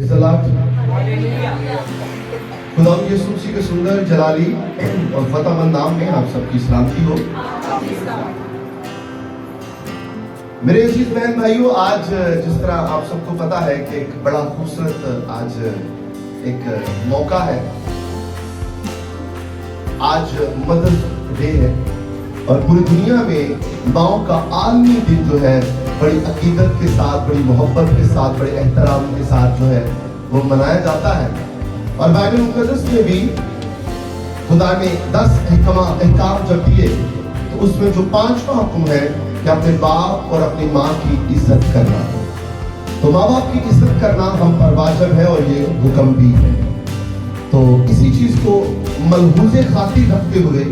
Praise the Lord. खुदा यीशु मसीह के सुंदर जलाली और फतेहमंद नाम में आप सबकी सलामती हो। मेरे अजीज बहन भाइयों, आज जिस तरह आप सबको पता है कि एक बड़ा खूबसूरत आज एक मौका है। आज मदर्स डे है और पूरी दुनिया में माओ का आलमी दिन जो है बड़ी अकीदत के साथ, बड़ी मोहब्बत के साथ, बड़े एहतराम के साथ जो है वो मनाया जाता है। और बाइबल मुकद्दस में भी खुदा ने 10 अहकाम जब दिए तो उसमें जो 5वां हुक्म है कि अपने बाप और अपनी माँ की इज्जत करना। तो माँ बाप की इज्जत करना हम पर वाजिब है और ये हुक्म भी है। तो इसी चीज को मलहूज़े खातिर रखते हुए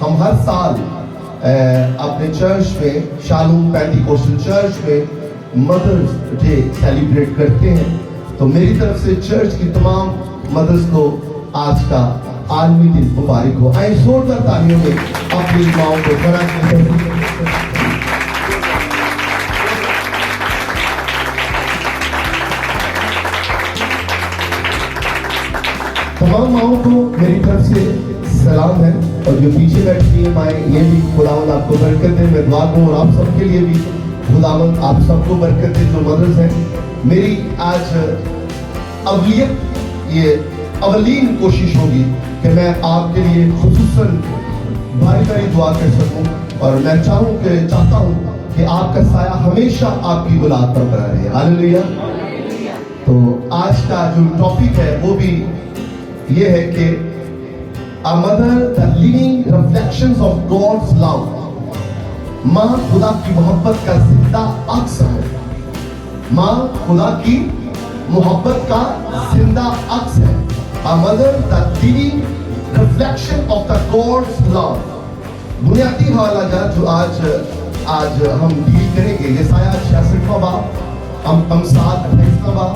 हम हर साल अपने चर्च में, शालूम पेंटिकोस्टल चर्च में मदर्स डे सेलिब्रेट करते हैं। तो मेरी तरफ से चर्च की तमाम मदर्स को आज का आलमी दिन मुबारक हो। आइए जोरदार तालियों में अपनी माओं को बड़ा तमाम माओं को मेरी तरफ से सलाम है। और जो पीछे बैठी है माए, ये भी खुदावंद आपको बरकत दे। मैं दुआ करूं और आप सबके लिए भी खुदावंद आप सबको बरकत दे जो मदर्स हैं। मेरी आज अवलीन कोशिश होगी कि मैं आपके लिए खुसूसन भारी भारी दुआ कर सकूं और मैं चाहता हूं कि आपका साया हमेशा आपकी गुलाब पर बना रहे। हालेलुया। तो आज का जो टॉपिक है वो भी ये है कि A mother, the living reflections of God's love. माँ खुदा की मोहब्बत का जिंदा अक्स है। माँ खुदा की मोहब्बत का जिंदा अक्स है। A mother, the living reflection of the God's love. बुनियादी हवाला जात जो आज हम डील करेंगे, यसाया 66वां बाब, अमसाल 28वां बाब,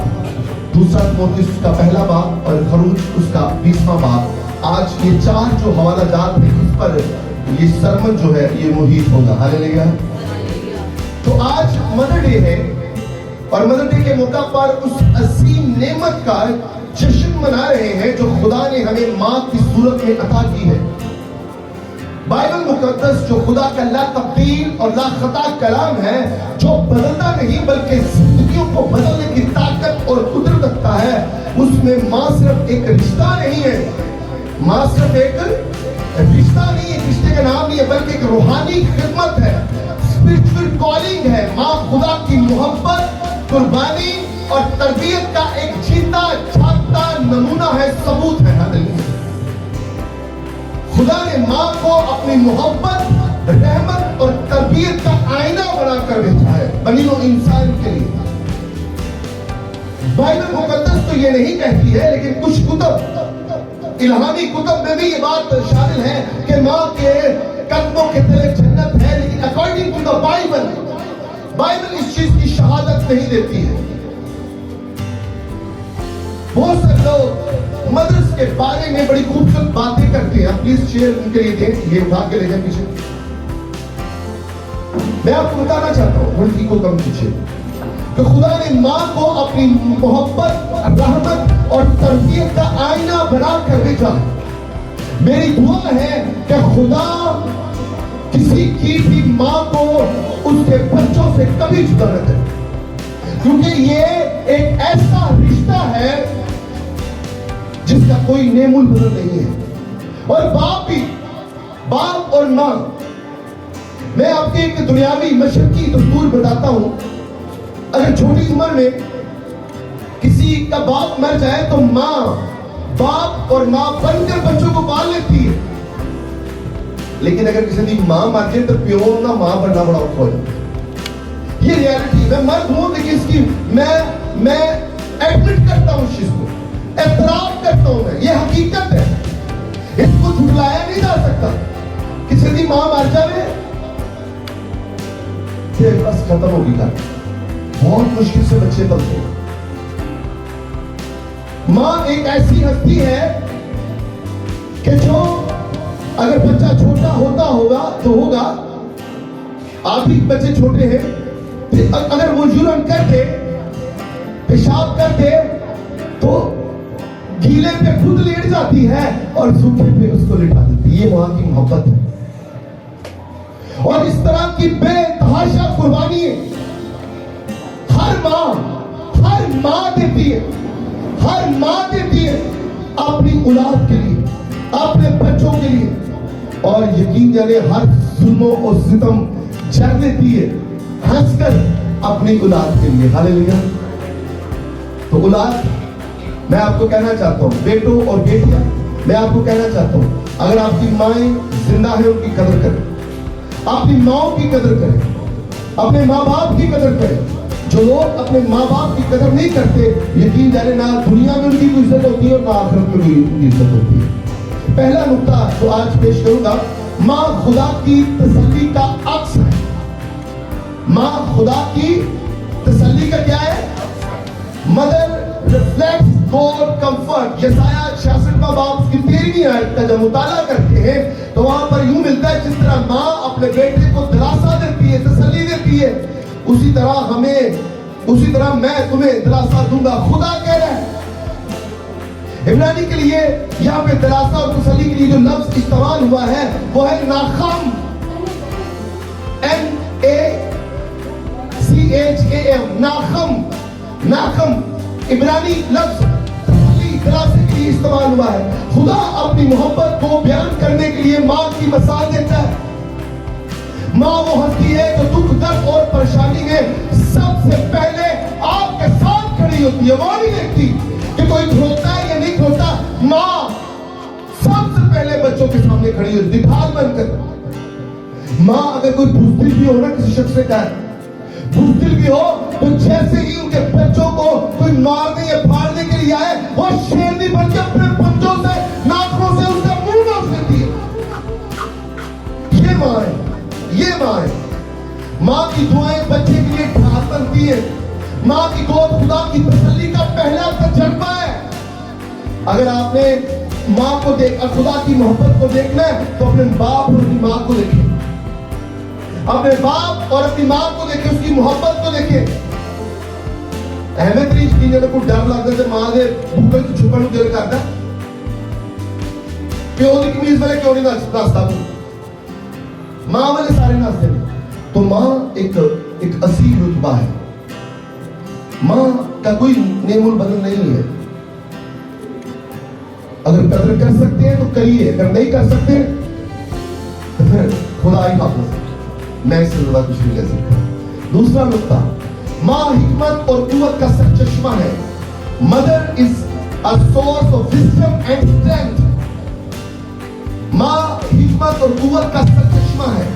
दूसरा तिमोथी उसका पहला बाब और खरूज उसका 20वां बाब। आज ये 4 जो हवाला जात है उस पर ये सरमन जो है ये मुहित होगा। हालेलुया। तो आज मदर डे है और मदर डे के मौका पर उस अजीम नेमत का जश्न मना रहे हैं जो खुदा ने हमें माँ की सूरत में अता की है। बाइबल मुकद्दस जो खुदा का ला तब्दील और ला खता कलाम है, जो बदलता नहीं बल्कि जिंदगियों को बदलने की ताकत और कुदरत रखता है, उसमें माँ सिर्फ एक रिश्ता नहीं है, माँ सिर्फ एक रिश्ता नहीं है, रिश्ते का नाम नहीं है, बल्कि एक रूहानी खिदमत है, स्पिरिचुअल कॉलिंग है। माँ खुदा की मोहब्बत, कुर्बानी और तरबियत का एक जीता जागता नमूना है, सबूत है। हालेलुया। खुदा ने माँ को अपनी मोहब्बत, रहमत और तरबियत का आईना बनाकर भेजा है बनीनो इंसान के लिए। बाइबल मुकद्दस तो ये नहीं कहती है, लेकिन कुछ कुतुब, इल्हामी कुतुब में भी ये बात शामिल है कि माँ के कदमों के तले जन्नत है। लेकिन अकॉर्डिंग टू द बाइबल इस चीज की शहादत नहीं देती है। बहुत से लोग मदर्स के बारे में बड़ी खूबसूरत बातें करते हैं। प्लीज शेयर उनके लिए दें, ये उठा के ले जाए पीछे। मैं आपको बताना चाहता हूँ उनकी को कम पीछे कि खुदा ने माँ को अपनी मोहब्बत, रहमत और तरबियत का आईना बना कर भेजा। मेरी दुआ है कि खुदा किसी की भी माँ को उसके बच्चों से कभी जुदा न करे, क्योंकि ये एक ऐसा रिश्ता है जिसका कोई नेमुल बदल नहीं है। और बाप और माँ, मैं आपके एक दुनियावी मशरकी दस्तूर बताता हूं। अगर छोटी उम्र में किसी का बाप मर जाए तो बाप और माँ बनकर बच्चों को पाल लेती है। लेकिन अगर किसी की माँ मर जाए तो प्यो ना माँ बनना बड़ा औखा हो जाता है। ये रियलिटी। मैं मर्द हूं लेकिन इसकी मैं एडमिट करता हूं, इस चीज को एतराफ करता हूं। मैं ये हकीकत है, इसको झुठलाया नहीं जा सकता। किसी की माँ मर जाए बस खत्म होगी का। बहुत मुश्किल से बच्चे पलते हैं। माँ एक ऐसी हस्ती है कि जो अगर बच्चा छोटा होगा तो होगा, आप ही बच्चे छोटे हैं, अगर वो जुर्म करते, पेशाब करते गीले पे खुद लेट जाती है और सूखे पे उसको लिटा देती है। ये मां की मोहब्बत है। और इस तरह की बेतहाशा कुर्बानी हर मां देती है, हर मां देती है अपनी औलाद के लिए, अपने बच्चों के लिए। और यकीन जाने हर जुल्मों और सितम झेल देती है हंसकर अपनी औलाद के लिए। हालेलुया। तो औलाद, मैं आपको कहना चाहता हूं, बेटों और बेटियां, मैं आपको कहना चाहता हूं, अगर आपकी माएं जिंदा है उनकी कदर करें, अपनी माओ की कदर करें, अपने माँ बाप की कदर करें। जो लोग अपने माँ बाप की कदर नहीं करते, यकीन जाने ना दुनिया में उनकी कोई इज्जत होती है और ना आखिरत में उनकी इज्जत होती है। पहला नुक्ता जो आज पेश करूंगा, माँ खुदा की तसल्ली का अक्स है। माँ खुदा की तसल्ली का क्या है? Mother reflects God comfort. यसाया 66वां बाब की 13वीं आयत का जब मुताला करते हैं तो वहां पर यूं मिलता है, जिस तरह माँ अपने बेटे को दिलासा देती है, तसल्ली देती है, उसी तरह मैं तुम्हें दिलासा दूंगा। खुदा कह रहा है। इब्रानी के लिए यहाँ पे दिलासा और तसल्ली के लिए जो लफ्ज इस्तेमाल हुआ है वो है नाखम, NACHAM, नाखम इब्रानी लफ्ज दिलासे के लिए इस्तेमाल हुआ है। खुदा अपनी मोहब्बत को बयान करने के लिए माँ की मिसाल देता है। माँ वो हस्ती है जो दुख, दर्द और परेशानी में सबसे पहले आपके साथ खड़ी होती है। वो नहीं देखती कि कोई रोता है या नहीं रोता। माँ सबसे पहले बच्चों के सामने खड़ी होती है, ढाल बनकर। माँ अगर कोई बुज़दिल भी हो ना, किसी शख्स से कहा बुज़दिल भी हो, तो जैसे ही उनके बच्चों को कोई मारने या फाड़ने के लिए आए, वो शेरनी बन के अपने पंजों से, नाखूनों से उसका मुंह नोच लेती है। ये माँ है, ये माँ है। माँ की दुआएं बच्चे के लिए ढाल बनती है। माँ की गोद खुदा की तसल्ली का पहला तजर्बा है। अगर आपने माँ को खुदा की मोहब्बत को देखना है तो अपने बाप और अपनी माँ को देखें, अपने बाप और अपनी माँ को देखें, उसकी मोहब्बत को देखें। अहमद रीच की जब को डर लगता है माँ के भूखे तो छुपन को दिल करता, प्यो की कमीज वाले क्यों नहीं नाचता? माँ वाले सारे नाचते हैं। तो माँ एक असीम रुतबा है। माँ का कोई नेमुल बदल नहीं है। अगर कदर कर सकते हैं तो करिए, अगर नहीं कर सकते तो फिर खुदा ही हाफिज़। मैं इससे ज्यादा कुछ नहीं कह सकता। दूसरा नुक्ता, माँ हिकमत और कुव्वत का सरचश्मा है। Mother is a source of wisdom and strength. माँ हिकमत और कुव्वत का सरचश्मा है।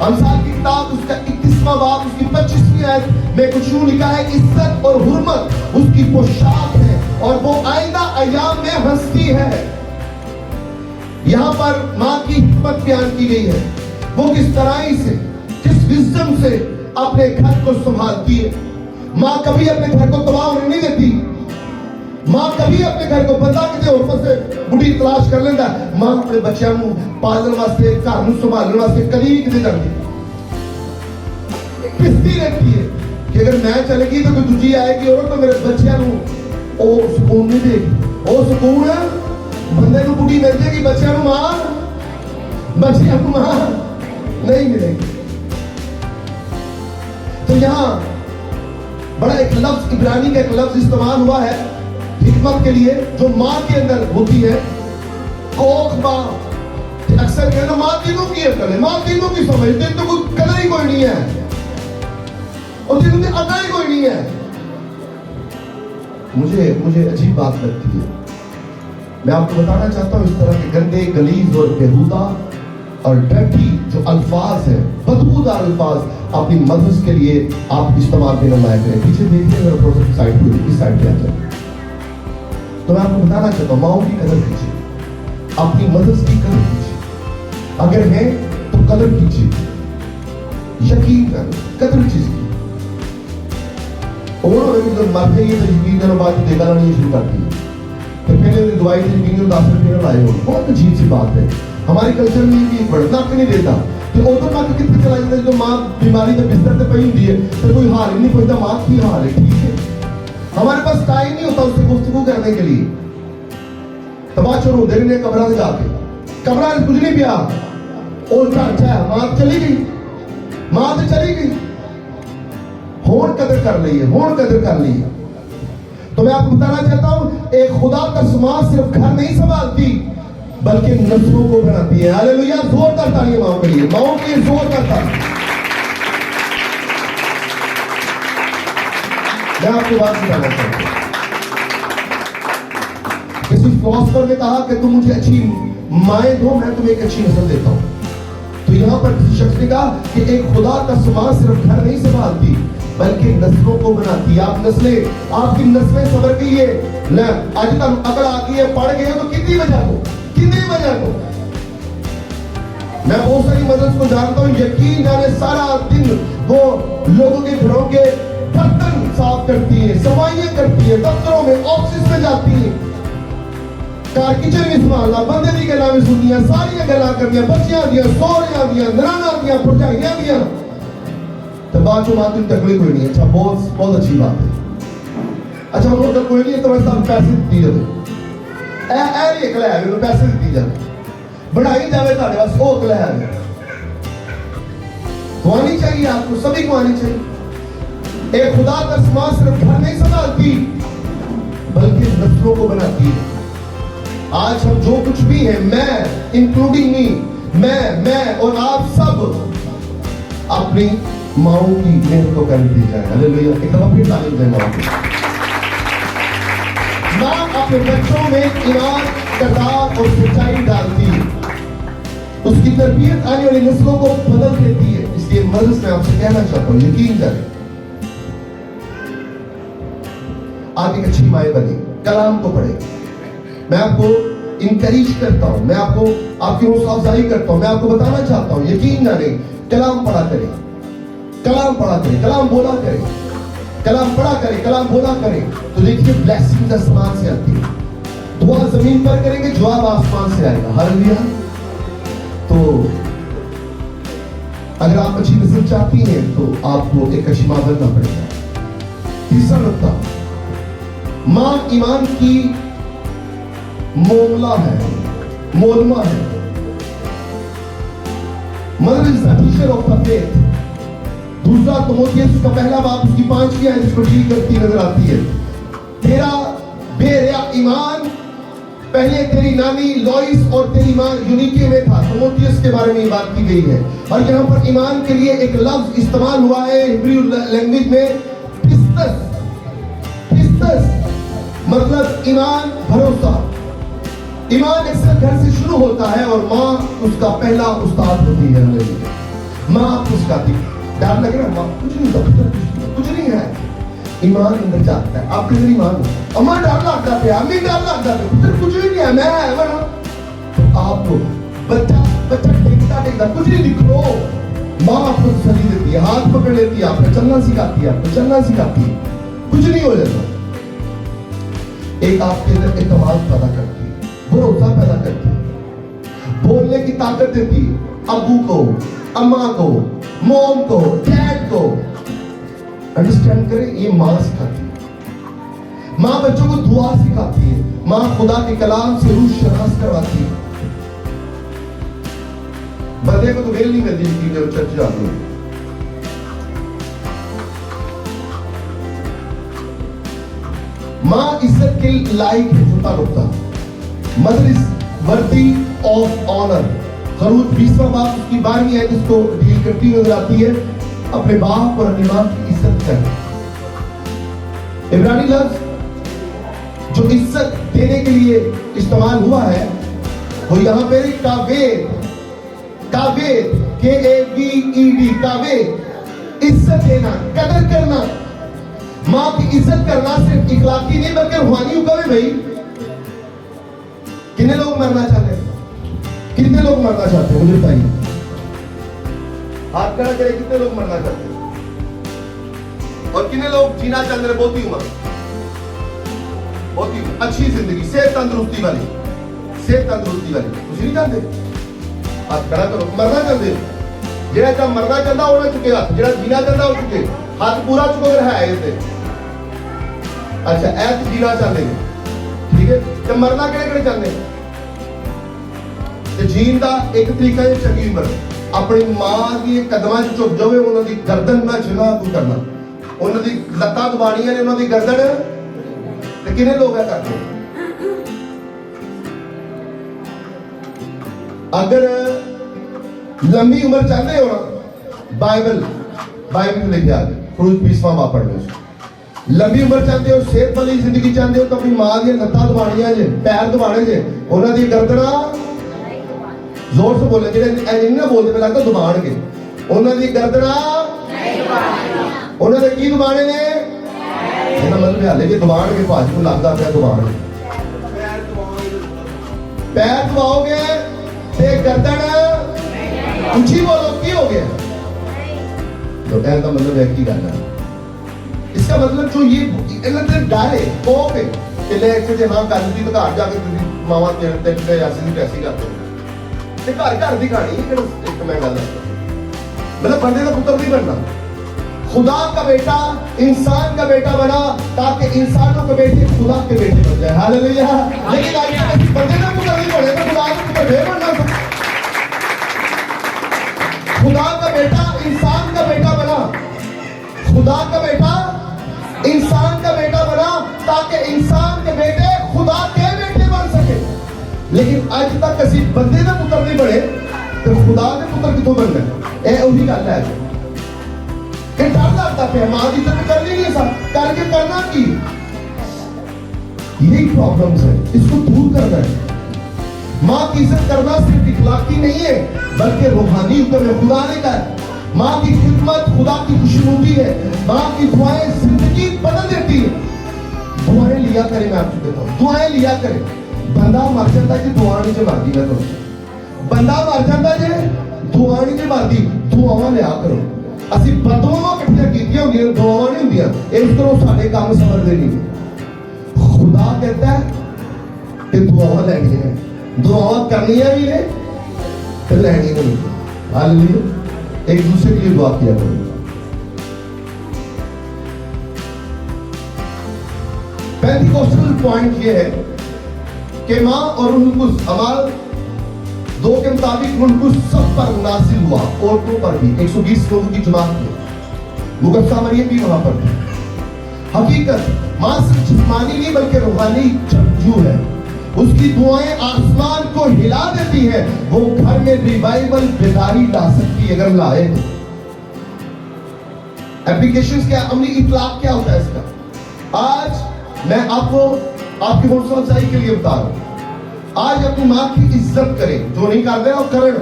अमसाल की किताब उसका 31वां बाब उसकी 25वीं आयत में कुछ यूं लिखा है, इज्जत और हुर्मत उसकी पोशाक है और वो आइंदा अयाम में हंसती है। यहां पर माँ की हिकमत बयान की गई है। वो किस तरह से, किस विजडम से अपने घर को संभालती है। माँ कभी अपने घर को तबाह होने नहीं देती। माँ कभी अपने घर को बंदा किते होर पासे बुढ़ी तलाश कर लेंदा। माँ अपने बच्चों को पालने वास्ते, घर को संभालने वास्ते कभी भी किते जाती पिसती रहती है कि अगर मैं चलेगी तो कोई दूजी आएगी और तो मेरे बच्चों को ओ सुकून नहीं देगी। ओ सुकून बंदे को बुढ़ी मिल जाएगी, बच्चों को माँ नहीं मिलेगी। तो यहाँ बड़ा एक लफ्ज, इब्रानी का एक लफ्ज इस्तेमाल हुआ है हिकमत के लिए, जो माँ के अंदर होती है। कोख माँ, अक्सर कहना माँ तीनों की अकल है, माँ तीनों की समझ, दिन तो कोई कदर ही कोई नहीं है और दिन की अदा ही कोई नहीं है। मुझे अजीब बात लगती है। मैं आपको बताना चाहता हूँ, इस तरह के गंदे, गलीज और बेहुदा और डर्टी जो अल्फाज है, बदबूदार अल्फाज अपनी मदद के लिए आप इस्तेमाल करना लायक है। पीछे देखिए मेरा प्रोजेक्ट साइड पे, इस साइड पे आ जाए। तो मैं आपको बताना चाहता हूँ, माओ की कदर कीजिए, अपनी मदद की कदर कीजिए। अगर है तो कदर कीजिए, यकीन कदर चीज की। और जब मर जाइए तो यकीन दिनों बाद देखा नहीं शुरू कर दी, तो पहले दवाई से यकीन 10 रुपये लाए हो। बहुत अजीब सी बात है। हमारे कल्चर में भी बढ़ना नहीं देता कि उधर ना कितने चला जाता है। जो माँ बीमारी के बिस्तर से पई होती है तो कोई हाल ही नहीं पूछता माँ की हाल है, ठीक है। हमारे पास टाइम नहीं होता उससे गुफ्तगू करने के लिए। तो बाद चो रोंदे ने कब्रां ते जाके, कब्रां कुछ नहीं पिया, ਉਹ ਢਾਂਚਾ ਮਾਂ ਚਲੀ ਗਈ, मां तो चली गई, होड़ कदर कर ली है, होड़ कदर कर ली है। तो मैं आपको बताना चाहता हूं, एक खुदा का समाज सिर्फ घर नहीं संभालती बल्कि नस्लों को बनाती है। हालेलुया, जोरदार तालियां माओ के लिए, माओ के लिए जोरदार तालियां। मैं आपको बात बताना चाहता हूं, किसी फिलोसोफर ने कहा कि तुम मुझे अच्छी माएं दो, मैं तुम्हें एक अच्छी नस्ल देता हूं। तो यहां पर किसी शख्स ने कहा कि एक खुदा का समाज सिर्फ घर नहीं संभालती बल्कि नस्लों को बनाती है। आप नस्लें, आपकी नस्लें संवर गई है ना, आज तक अकल आ गई है, पढ़ गए हो तो कितनी वजह को, कितनी वजह को। मैं बहुत सारी मदद को जानता हूं, यकीन जाने सारा दिन वो लोगों के घरों के बर्तन साफ करती है, सफाइयां करती है, दफ्तरों में ऑफिस में जाती है, कार किचन में संभालना, बंदे की गल्लां भी सुनियां, सारियां गल्लां करनियां, बच्चियां दियां, सोहरियां दियां, ननाना दियां, भरजाइयां दियां, तो बाद चो मां तुम तकलीफ कोई नहीं। अच्छा, बहुत बहुत अच्छी बात है। अच्छा, वो अगर कोई नहीं तो मैं सब पैसे दी जावे, ए नहीं अकल है, मैं पैसे दी जावे, बढ़ाई जावे ताड़े वास, वो अकल है। तो आनी चाहिए, आपको सभी को आनी चाहिए। एक खुदा का समाज सिर्फ घर नहीं संभालती बल्कि नस्लों को बनाती है। आज हम जो कुछ भी हैं, मैं इंक्लूडिंग मी, मैं और आप सब अपनी माओ की मेहनत को कर दी जाए। हालेलुया, एक दफा फिर तालीम दें माओ को। मां अपने बच्चों में ईमान, किरदार और सच्चाई डालती है, उसकी तरबियत आने वाली नस्लों को बदल देती है। इसलिए मदद में आपसे कहना चाहता हूं, यकीन करें, आप एक अच्छी माए बने, कलाम को पढ़े। मैं आपको इंकरेज करता हूं, मैं आपको आपकी हौसला अफजाई करता हूं, मैं आपको बताना चाहता हूं, यकीन जाने, कलाम पढ़ा करें, कलाम पढ़ा करें, कलाम बोला करें, कलाम पढ़ा करें, कलाम बोला करें, तो देखिए ब्लेसिंग आसमान से आती है। दुआ जमीन पर करेंगे, जवाब आसमान से आएगा। हालेलुया। तो अगर आप अच्छी नस्ल चाहती हैं तो आपको एक अच्छी मां बनना पड़ेगा। तीसरा नुकता, मां ईमान की मोमला है, मोलमा है। Mother is the teacher of the faith. दूसरा तिमोथियस का पहला बाब उसकी 5वीं आयत इसको डील करती नजर आती है। तेरा बेरिया ईमान पहले तेरी नानी लॉइस और तेरी मां यूनिके में था। तिमोथियस के बारे में ये बात की गई है और यहाँ पर ईमान के लिए एक लफ्ज इस्तेमाल हुआ है हिब्रू लैंग्वेज में, पिस्तस। पिस्तस मतलब ईमान, भरोसा। ईमान अक्सर घर से शुरू होता है और माँ उसका पहला उस्ताद होती है। माँ आपको सिखाती, डर लग रहा है, माँ कुछ नहीं होता, कुछ नहीं है, ईमान अंदर जाता है। आपके अंदर ईमान, अम्मा डर लग जाते, अम्मी डर लग जाते, कुछ नहीं है, मैं है बना। तो आपको बच्चा टेकता कुछ नहीं दिख लो, माँ आपको तसल्ली देती है, हाथ पकड़ लेती है, आपको चलना सिखाती है, आपको चलना सिखाती है, कुछ नहीं हो जाता। एक आपके अंदर एतमाद पैदा करती है, भरोसा पैदा करती है, बोलने की ताकत देती है, अबू को, अम्मा को, मॉम को, डैड को। अंडरस्टैंड करें, ये मां सिखाती है। मां बच्चों को दुआ सिखाती है, मां खुदा के कलाम से रूह शनास करवाती है। बंदे को तो वेल नहीं मिलती कि जब चर्च जाते हैं। मां इज्जत के लायक है, छोटा नुकता, mother is worthy of honour. खरूज 20वां बाब उसकी 12वीं आयत इसको डील करती नजर आती है, अपने बाप और अपनी मां की इज्जत करना। इब्रानी लफ्ज जो इज्जत देने के लिए इस्तेमाल हुआ है वो यहां पे कावेद, कावेद, KAVED, कावेद, इज्जत देना, कदर करना। मां की इज्जत करना सिर्फ इखलाकी नहीं बल्कि रूहानी हुक्म है। भाई कितने लोग मरना चाहते हैं, कितने लोग मरना चाहते हैं, मुझे बताइए, हाथ खड़ा करें, कितने लोग मरना चाहते हैं और कितने लोग जीना चाहते हैं बहुत ही उम्र, बहुत ही अच्छी जिंदगी, सेहत तंदुरुस्ती वाली, सेहत तंदुरुस्ती वाली, कुछ नहीं चाहते। हाथ खड़ा करो, मरना चाहते, जेड़ा जब मरना चाहता होना चुके हाथ, जेड़ा जीना चाहता हो चुके हाथ पूरा चुको अगर है ऐसे। अच्छा ऐसे जीना चाहते हैं, ठीक ठीक है, तो मरना किहड़े चाहते हैं? जीन का एक तरीका है चंगी उम्र, अपनी मां की कदमां च झुक जाओ, उन्होंने गर्दन ना छिना तू करना, उन्होंने लत्तां दबानियां ने, उन्होंने गर्दन, तो कितने लोग है करते? अगर लंबी उम्र चाहते हो ना, बाइबल में लिखा है, क्रूज पीसवा वापड़ लो। लंबी उम्र चाहते हो, सेहत वाली जिंदगी चाहते हो, तो अपनी मां दी लत्तां दबानियां जे, पैर दबाने जे, उन्होंने गर्दना जोर से बोले, जेडे ना बोलते पे लगता दबाण के, उन्होंने गर्दना उन्होंने की दबाने ने, मतलब हाले भी दबाण के, भाजी को लगता पे दबाण, पैर दबाओगे ते गर्दन ऊंची बोलो, की हो गया? तो कहने का मतलब है की करना है, इसका मतलब जो ये डर है कोप है कि ले एक हाँ कर दी तो घर जाके मावा तेरे ऐसी टैसी करते ते घर की कहानी एक मैं गल मतलब बंदे का पुत्र नहीं बनना, खुदा का बेटा इंसान का बेटा बना ताकि इंसानों के बेटे खुदा के बेटे बन जाए। हालेलुया। लेकिन आज बंदे का पुत्र नहीं बने तो खुदा का पुत्र नहीं बनना। खुदा का बेटा इंसान का बेटा बना, खुदा का बेटा इंसान का बेटा बना ताकि इंसान के बेटे खुदा के बेटे बन सके। लेकिन आज तक असी बंदे का पुत्र नहीं बने तो खुदा के पुत्र कितों बनना? यह वही गल है कि डर लगता पे मां की इज्जत करनी नहीं, सब करके करना की, यही प्रॉब्लम्स है, इसको दूर करना है। मां की इज्जत करना सिर्फ इखलाकी नहीं है बल्कि रूहानी हुक्म है। खुदा ने कहा मां की खिदमत खुदा की खुशनुदी है, मां की दुआएं जिंदगी बदल देती है। दुआएं लिया करें, मैं आपको कहता हूं दुआएं लिया करें। बंदा मर जाता जी दुआ नहीं मारती, मैं तो बंदा मर जाता जे दुआ नहीं मारती, दुआवां लिया करो। ਅਸੀਂ ਬਦਦੁਆਵਾਂ ਇਕੱਠੀਆਂ ਕੀਤੀਆਂ ਹੁੰਦੀਆਂ, ਦੁਆਵਾਂ ਨਹੀਂ ਹੁੰਦੀਆਂ। ਇਸ ਤਰ੍ਹਾਂ ਸਾਡੇ ਕੰਮ ਸਮਝਦੇ ਨਹੀਂ। खुदा कहता है कि दुआवां लेनी है, दुआवां करनियां भी ने तो लेनी नहीं। हालेलुया। एक दूसरे के लिए दुआ किया करो। पेंटिकोस्टल पॉइंट ये है कि मां और उनको अमाल 2 के मुताबिक उनको सब पर नाजिल हुआ, औरतों पर भी। 120 लोगों की जमात में मुकद्दसा मरियम भी वहां पर थी। हकीकत मां सिर्फ जिस्मानी नहीं बल्कि रूहानी जंगजू है। उसकी दुआएं आसमान को हिला देती है। वो घर में रिवाइवल बेदारी ला सकती है अगर लाए तो। एप्लीकेशंस क्या, अमली इतलाक क्या होता है इसका? आज मैं आपको आपकी हौसला अफजाई के लिए बता रहा हूं। आज अपनी मां की इज्जत करें, जो नहीं कर रहे और करें।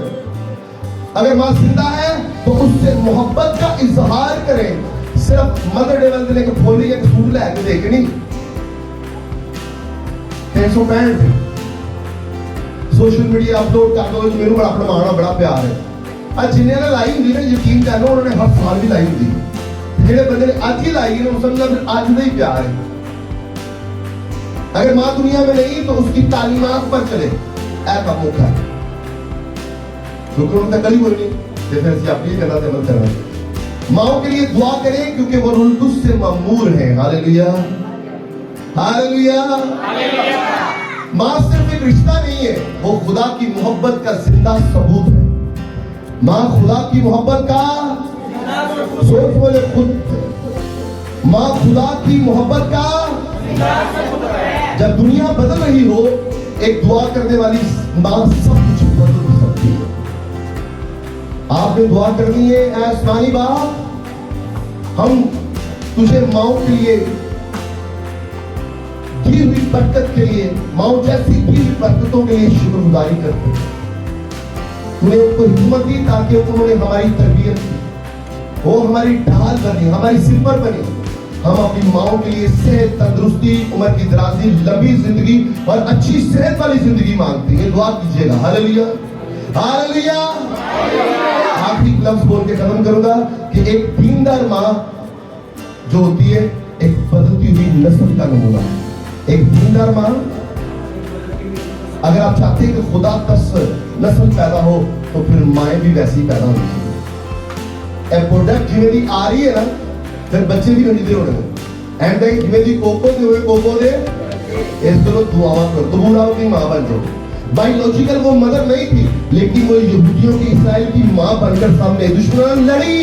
अगर मां जिंदा है तो उससे मोहब्बत का इजहार करें। सिर्फ मदर डे वाले लेके बोली एक सूट लैके देखनी 365 सोशल मीडिया अपलोड कर दो, मेरे बड़ा प्रमाण बड़ा प्यार है। आज जिन्हें ने लाई होंगी ना, यकीन कर लो उन्होंने हर साल भी लाई होंगी। जेडे बंदे ने आज ही लाई है समझना फिर आज का ही प्यार है। अगर मां दुनिया में नहीं तो उसकी तालीमात पर चले, ऐसा मौका है क्योंकि उनका कल ही बोल नहीं तो फिर से अपनी करना से मत करना। माओ के लिए दुआ करें क्योंकि वो रुल्कुस से ममूर है। Hallelujah, hallelujah. मां सिर्फ एक रिश्ता नहीं है, वो खुदा की मोहब्बत का जिंदा सबूत है। मां खुदा की मोहब्बत का सोच बोले खुद, मां खुदा की मोहब्बत का। जब दुनिया बदल रही हो, एक दुआ करने वाली मां सब कुछ बदल सकती है। आपने दुआ करनी है, ऐ आसमानी बाप, हम तुझे माओ के लिए दी हुई बरकत के लिए, माओ जैसी दी हुई बरकतों के लिए शुक्रगुजारी करते हैं। तूने उनको हिम्मत दी ताकि उन्होंने हमारी तरबियत की, वो हमारी ढाल बनी, हमारी सिपर बनी। हम अपनी माओ के लिए सेहत, तंदुरुस्ती, उम्र की दराजी, लंबी जिंदगी और अच्छी सेहत वाली जिंदगी मांगते हैं। दुआ कीजिएगा। Hallelujah, hallelujah. आखिरी लफ्ज बोल के खत्म करूंगा कि एक दीनदार मां जो होती है एक बदलती हुई नस्ल का नमूना है। एक दीनदार मां, अगर आप चाहते हैं कि खुदा तस नस्ल पैदा हो तो फिर माएं भी वैसी ही पैदा होनी चाहिए। प्रोडक्ट जिवें दी आ रही है ना, फिर बच्चे भी उन्हीं दे होने। एंड जिवें दी कोको दे होए कोको दे इस दोनों दुआवा करो, तुबूराओं की माँ बन जाओ। बायोलॉजिकल वो मदर नहीं थी, लेकिन वो यहूदियों की इस्राएल की माँ बनकर सामने दुश्मन लड़ी।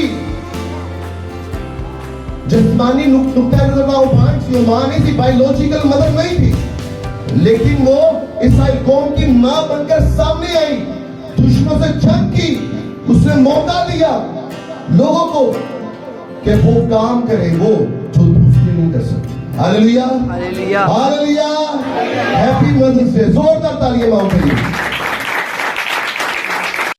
जिस्मानी नुक्ता नजर वो माँ नहीं थी, बायोलॉजिकल मदर नहीं थी, लेकिन वो इस्राएल कौम की माँ बनकर सामने आई, दुश्मनों से जंग की। उसने मौका दिया लोगों को कि वो काम करे वो जो दूसरे नहीं कर सकते। Hallelujah, hallelujah, hallelujah, happy mothers day. जोरदार तालियां मारो के लिए।